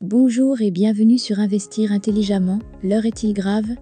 Bonjour et bienvenue sur Investir intelligemment. L'heure est-il grave?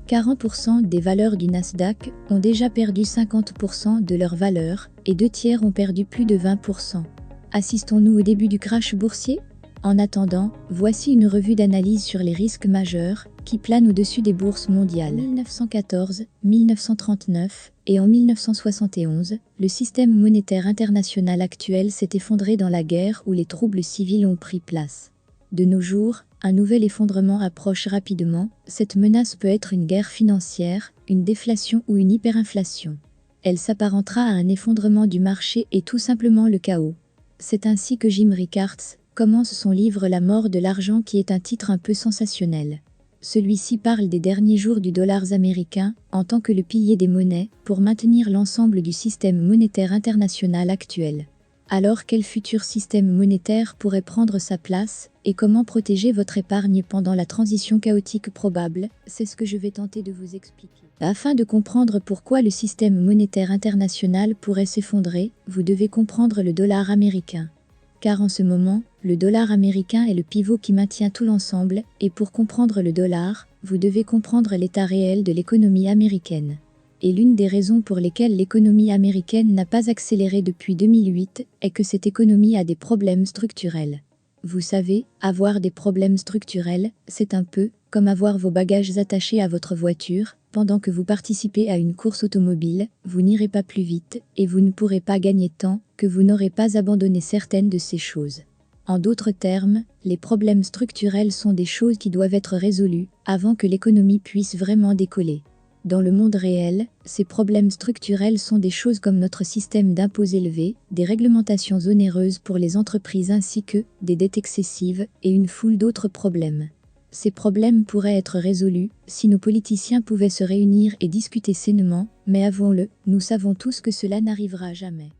40% des valeurs du Nasdaq ont déjà perdu 50% de leur valeur et 2/3 ont perdu plus de 20%. Assistons-nous au début du crash boursier? En attendant, voici une revue d'analyse sur les risques majeurs qui planent au-dessus des bourses mondiales. En 1914, 1939 et en 1971, le système monétaire international actuel s'est effondré dans la guerre où les troubles civils ont pris place. De nos jours, un nouvel effondrement approche rapidement. Cette menace peut être une guerre financière, une déflation ou une hyperinflation. Elle s'apparentera à un effondrement du marché et tout simplement le chaos. C'est ainsi que Jim Rickards commence son livre La mort de l'argent, qui est un titre un peu sensationnel. Celui-ci parle des derniers jours du dollar américain en tant que le pilier des monnaies pour maintenir l'ensemble du système monétaire international actuel. Alors, quel futur système monétaire pourrait prendre sa place et comment protéger votre épargne pendant la transition chaotique probable? C'est ce que je vais tenter de vous expliquer. Afin de comprendre pourquoi le système monétaire international pourrait s'effondrer, vous devez comprendre le dollar américain. Car en ce moment, le dollar américain est le pivot qui maintient tout l'ensemble, et pour comprendre le dollar, vous devez comprendre l'état réel de l'économie américaine. Et l'une des raisons pour lesquelles l'économie américaine n'a pas accéléré depuis 2008 est que cette économie a des problèmes structurels. Vous savez, avoir des problèmes structurels, c'est un peu comme avoir vos bagages attachés à votre voiture. Pendant que vous participez à une course automobile, vous n'irez pas plus vite et vous ne pourrez pas gagner tant que vous n'aurez pas abandonné certaines de ces choses. En d'autres termes, les problèmes structurels sont des choses qui doivent être résolues avant que l'économie puisse vraiment décoller. Dans le monde réel, ces problèmes structurels sont des choses comme notre système d'impôts élevés, des réglementations onéreuses pour les entreprises ainsi que des dettes excessives et une foule d'autres problèmes. Ces problèmes pourraient être résolus si nos politiciens pouvaient se réunir et discuter sainement, mais avouons-le, nous savons tous que cela n'arrivera jamais.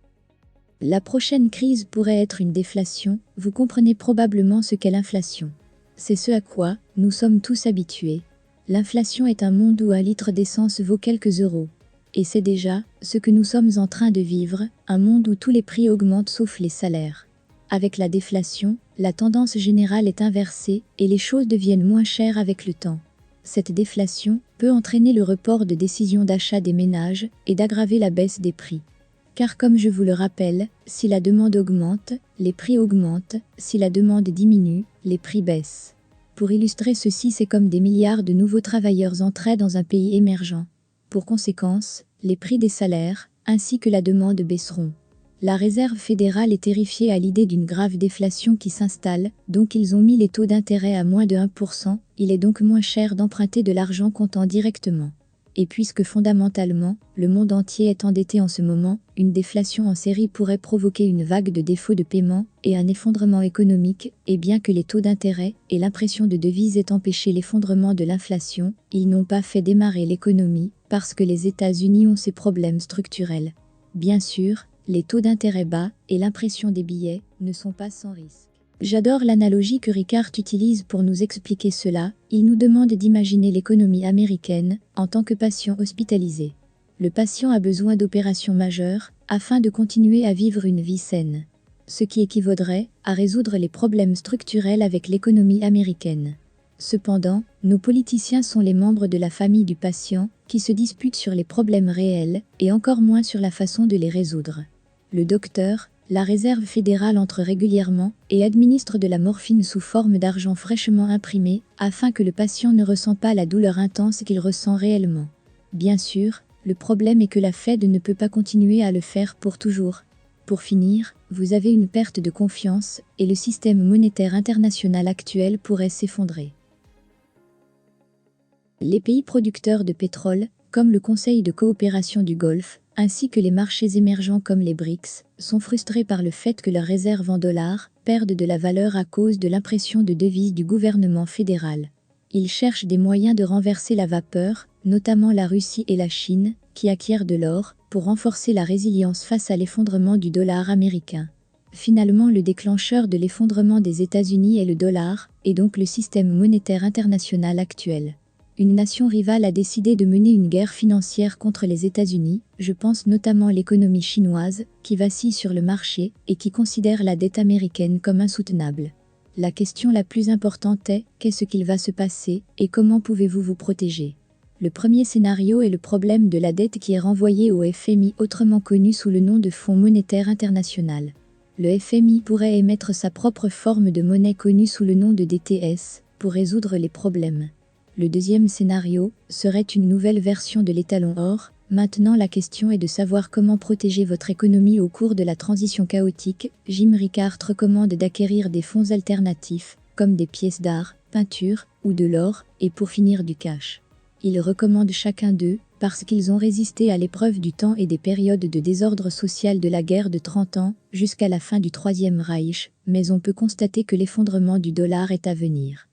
La prochaine crise pourrait être une déflation. Vous comprenez probablement ce qu'est l'inflation. C'est ce à quoi nous sommes tous habitués. L'inflation est un monde où un litre d'essence vaut quelques euros. Et c'est déjà ce que nous sommes en train de vivre, un monde où tous les prix augmentent sauf les salaires. Avec la déflation, la tendance générale est inversée et les choses deviennent moins chères avec le temps. Cette déflation peut entraîner le report de décisions d'achat des ménages et d'aggraver la baisse des prix. Car comme je vous le rappelle, si la demande augmente, les prix augmentent, si la demande diminue, les prix baissent. Pour illustrer ceci, c'est comme des milliards de nouveaux travailleurs entraient dans un pays émergent. Pour conséquence, les prix des salaires, ainsi que la demande baisseront. La Réserve fédérale est terrifiée à l'idée d'une grave déflation qui s'installe, donc ils ont mis les taux d'intérêt à moins de 1%, il est donc moins cher d'emprunter de l'argent comptant directement. Et puisque fondamentalement, le monde entier est endetté en ce moment, une déflation en série pourrait provoquer une vague de défauts de paiement et un effondrement économique, et bien que les taux d'intérêt et l'impression de devises aient empêché l'effondrement de l'inflation, ils n'ont pas fait démarrer l'économie, parce que les États-Unis ont ces problèmes structurels. Bien sûr, les taux d'intérêt bas et l'impression des billets ne sont pas sans risque. J'adore l'analogie que Rickards utilise pour nous expliquer cela. Il nous demande d'imaginer l'économie américaine en tant que patient hospitalisé. Le patient a besoin d'opérations majeures afin de continuer à vivre une vie saine. Ce qui équivaudrait à résoudre les problèmes structurels avec l'économie américaine. Cependant, nos politiciens sont les membres de la famille du patient qui se disputent sur les problèmes réels et encore moins sur la façon de les résoudre. Le docteur, la Réserve fédérale entre régulièrement et administre de la morphine sous forme d'argent fraîchement imprimé afin que le patient ne ressent pas la douleur intense qu'il ressent réellement. Bien sûr, le problème est que la Fed ne peut pas continuer à le faire pour toujours. Pour finir, vous avez une perte de confiance et le système monétaire international actuel pourrait s'effondrer. Les pays producteurs de pétrole, comme le Conseil de coopération du Golfe, ainsi que les marchés émergents comme les BRICS, sont frustrés par le fait que leurs réserves en dollars perdent de la valeur à cause de l'impression de devises du gouvernement fédéral. Ils cherchent des moyens de renverser la vapeur, notamment la Russie et la Chine, qui acquièrent de l'or, pour renforcer la résilience face à l'effondrement du dollar américain. Finalement, le déclencheur de l'effondrement des États-Unis est le dollar, et donc le système monétaire international actuel. Une nation rivale a décidé de mener une guerre financière contre les États-Unis, je pense notamment à l'économie chinoise, qui vacille sur le marché et qui considère la dette américaine comme insoutenable. La question la plus importante est, qu'est-ce qu'il va se passer, et comment pouvez-vous vous protéger? Le premier scénario est le problème de la dette qui est renvoyé au FMI, autrement connu sous le nom de Fonds monétaire international. Le FMI pourrait émettre sa propre forme de monnaie connue sous le nom de DTS, pour résoudre les problèmes. Le deuxième scénario serait une nouvelle version de l'étalon or. Maintenant la question est de savoir comment protéger votre économie au cours de la transition chaotique. Jim Rickards recommande d'acquérir des fonds alternatifs, comme des pièces d'art, peintures ou de l'or, et pour finir du cash. Il recommande chacun d'eux, parce qu'ils ont résisté à l'épreuve du temps et des périodes de désordre social de la guerre de 30 ans, jusqu'à la fin du Troisième Reich, mais on peut constater que l'effondrement du dollar est à venir.